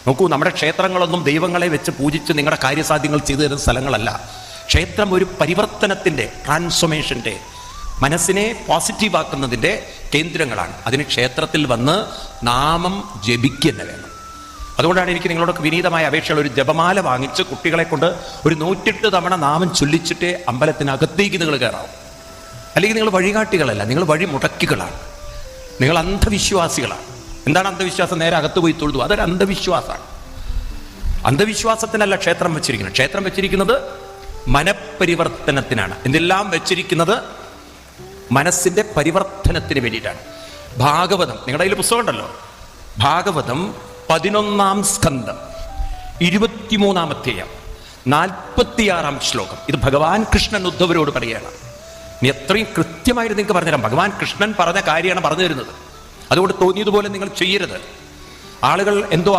നോക്കൂ, നമ്മുടെ ക്ഷേത്രങ്ങളൊന്നും ദൈവങ്ങളെ വെച്ച് പൂജിച്ച് നിങ്ങളുടെ കാര്യസാധ്യങ്ങൾ ചെയ്തു തരുന്ന സ്ഥലങ്ങളല്ല. ക്ഷേത്രം ഒരു പരിവർത്തനത്തിൻ്റെ, ട്രാൻസ്ഫോർമേഷൻ്റെ, മനസ്സിനെ പോസിറ്റീവാക്കുന്നതിൻ്റെ കേന്ദ്രങ്ങളാണ്. അതിന് ക്ഷേത്രത്തിൽ വന്ന് നാമം ജപിക്കുക തന്നെ വേണം. അതുകൊണ്ടാണ് എനിക്ക് നിങ്ങളോടൊക്കെ വിനീതമായ അപേക്ഷയുള്ള ഒരു ജപമാല വാങ്ങിച്ച് കുട്ടികളെ കൊണ്ട് ഒരു 108 തവണ നാമം ചൊല്ലിച്ചിട്ടേ അമ്പലത്തിനകത്തേക്ക് നിങ്ങൾ കയറാവും. അല്ലെങ്കിൽ നിങ്ങൾ വഴികാട്ടികളല്ല, നിങ്ങൾ വഴി മുടക്കികളാണ്, നിങ്ങൾ അന്ധവിശ്വാസികളാണ്. എന്താണ് അന്ധവിശ്വാസം? നേരെ അകത്ത് പോയി തൊഴുതു, അതൊരു അന്ധവിശ്വാസമാണ്. അന്ധവിശ്വാസത്തിനല്ല ക്ഷേത്രം വെച്ചിരിക്കുന്നത്. ക്ഷേത്രം വെച്ചിരിക്കുന്നത് മനപരിവർത്തനത്തിനാണ്. എന്തെല്ലാം വെച്ചിരിക്കുന്നത് മനസ്സിൻ്റെ പരിവർത്തനത്തിന് വേണ്ടിയിട്ടാണ്. ഭാഗവതം, നിങ്ങളുടെ കയ്യിൽ പുസ്തകം ഉണ്ടല്ലോ, ഭാഗവതം 11-ാം സ്കന്ധം 23-ാം അധ്യായം 46-ാം ശ്ലോകം. ഇത് ഭഗവാൻ കൃഷ്ണൻ ഉദ്ധവരോട് പറയുകയാണ്. നീ എത്രയും കൃത്യമായിട്ട് നിങ്ങൾക്ക് പറഞ്ഞുതരാം. ഭഗവാൻ കൃഷ്ണൻ പറഞ്ഞ കാര്യമാണ് പറഞ്ഞു തരുന്നത്. അതുകൊണ്ട് തോന്നിയതുപോലെ നിങ്ങൾ ചെയ്യരുത്. ആളുകൾ എന്തോ